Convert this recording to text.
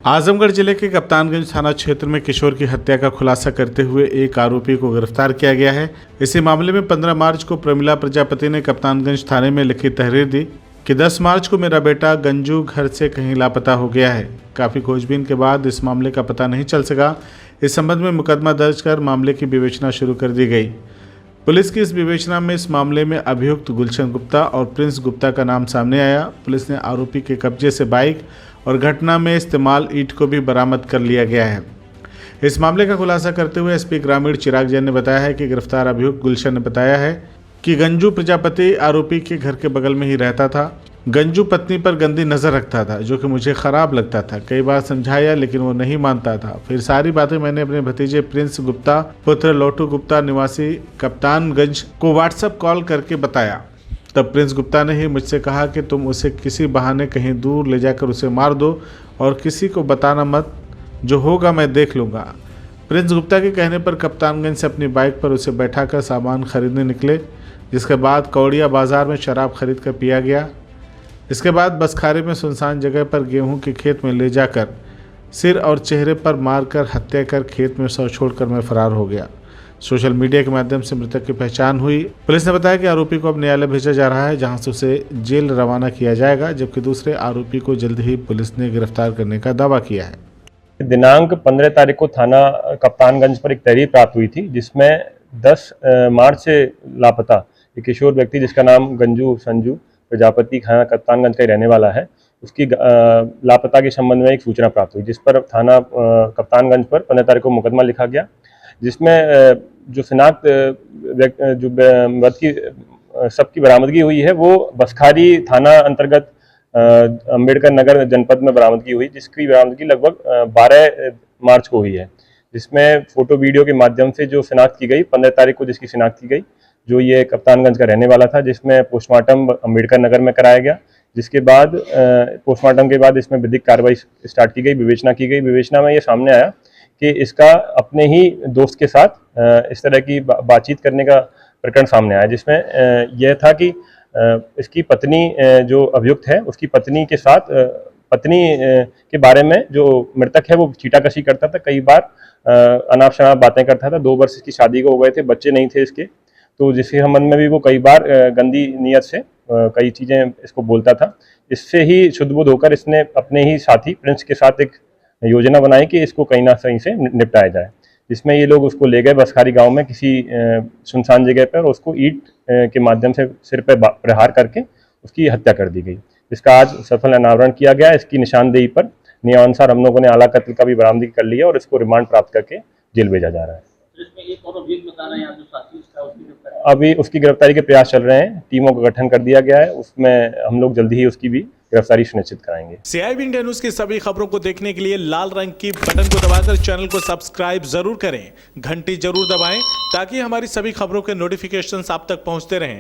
आजमगढ़ जिले के कप्तानगंज थाना क्षेत्र में किशोर की हत्या का खुलासा करते हुए एक आरोपी को गिरफ्तार किया गया है। इसी मामले में 15 मार्च को प्रमिला प्रजापति ने कप्तानगंज थाने में लिखी तहरीर दी कि 10 मार्च को मेरा बेटा गंजू घर से कहीं लापता हो गया है। काफ़ी खोजबीन के बाद इस मामले का पता नहीं चल सका। इस संबंध में मुकदमा दर्ज कर मामले की विवेचना शुरू कर दी गई। पुलिस की इस विवेचना में इस मामले में अभियुक्त गुलशन गुप्ता और प्रिंस गुप्ता का नाम सामने आया। पुलिस ने आरोपी के कब्जे से बाइक और घटना में इस्तेमाल ईंट को भी बरामद कर लिया गया है। इस मामले का खुलासा करते हुए एसपी ग्रामीण चिराग जैन ने बताया है कि गिरफ्तार अभियुक्त गुलशन ने बताया है कि गंजू प्रजापति आरोपी के घर के बगल में ही रहता था। गंजू पत्नी पर गंदी नज़र रखता था, जो कि मुझे ख़राब लगता था। कई बार समझाया लेकिन वो नहीं मानता था। फिर सारी बातें मैंने अपने भतीजे प्रिंस गुप्ता पुत्र लोटू गुप्ता निवासी कप्तानगंज को व्हाट्सएप कॉल करके बताया। तब प्रिंस गुप्ता ने ही मुझसे कहा कि तुम उसे किसी बहाने कहीं दूर ले जाकर उसे मार दो और किसी को बताना मत, जो होगा मैं देख लूँगा। प्रिंस गुप्ता के कहने पर कप्तानगंज से अपनी बाइक पर उसे बैठाकर सामान खरीदने निकले, जिसके बाद कौड़िया बाज़ार में शराब खरीद कर पिया गया। इसके बाद बसखारे में सुनसान जगह पर गेहूं के खेत में ले जाकर सिर और चेहरे पर मारकर हत्या कर खेत में शव छोड़कर मैं फरार हो गया। सोशल मीडिया के माध्यम से मृतक की पहचान हुई। पुलिस ने बताया कि आरोपी को अब न्यायालय भेजा जा रहा है, जहां से उसे जेल रवाना किया जाएगा, जबकि दूसरे आरोपी को जल्द ही पुलिस ने गिरफ्तार करने का दावा किया है। दिनांक 15 तारीख को थाना कप्तानगंज पर एक तहरीर प्राप्त हुई थी, जिसमें 10 मार्च से लापता एक किशोर व्यक्ति जिसका नाम गंजू संजू प्रजापति थाना कप्तानगंज का ही रहने वाला है, उसकी लापता के संबंध में एक सूचना प्राप्त हुई, जिस पर थाना कप्तानगंज पर 15 तारीख को मुकदमा लिखा गया, जिसमें जो शिनाख्त जो मृत की सबकी बरामदगी हुई है वो बसखारी थाना अंतर्गत अम्बेडकर नगर जनपद में बरामदगी हुई, जिसकी बरामदगी लगभग 12 मार्च को हुई है, जिसमें फोटो वीडियो के माध्यम से जो शिनाख्त की गई 15 तारीख को जिसकी शिनाख्त की गई, जो ये कप्तानगंज का रहने वाला था, जिसमें पोस्टमार्टम अम्बेडकर नगर में कराया गया। जिसके बाद पोस्टमार्टम के बाद इसमें विधिक कार्रवाई स्टार्ट की गई, विवेचना की गई। विवेचना में ये सामने आया कि इसका अपने ही दोस्त के साथ इस तरह की बातचीत करने का प्रकरण सामने आया, जिसमें यह था कि इसकी पत्नी जो अभियुक्त है उसकी पत्नी के साथ पत्नी के बारे में जो मृतक है वो चीटाकशी करता था, कई बार अनाप शनाप बातें करता था। 2 वर्ष इसकी शादी को हो गए थे, बच्चे नहीं थे इसके, तो जिसके संबंध में भी वो कई बार गंदी नियत से कई चीज़ें इसको बोलता था। इससे ही शुद्धबुद्ध होकर इसने अपने ही साथी प्रिंस के साथ एक योजना बनाई कि इसको कहीं ना कहीं से निपटाया जाए, जिसमें ये लोग उसको ले गए बसखारी गांव में किसी सुनसान जगह पर, उसको ईंट के माध्यम से सिर पर प्रहार करके उसकी हत्या कर दी गई, जिसका आज सफल अनावरण किया गया। इसकी निशानदेही पर नियमानुसार हम लोगों ने आला कत्ल का भी बरामदगी कर लिया और इसको रिमांड प्राप्त करके जेल भेजा जा रहा है। एक और अभियुक्त बता रहे हैं आप जो साथी उसका, उसकी गिरफ्तारी अभी उसकी गिरफ्तारी के प्रयास चल रहे हैं, टीमों का गठन कर दिया गया है, उसमें हम लोग जल्दी ही उसकी भी गिरफ्तारी सुनिश्चित कराएंगे। CIB इंडिया न्यूज की सभी खबरों को देखने के लिए लाल रंग की बटन को दबाकर चैनल को सब्सक्राइब जरूर करें, घंटी जरूर दबाएं ताकि हमारी सभी खबरों के नोटिफिकेशंस आप तक पहुंचते रहें।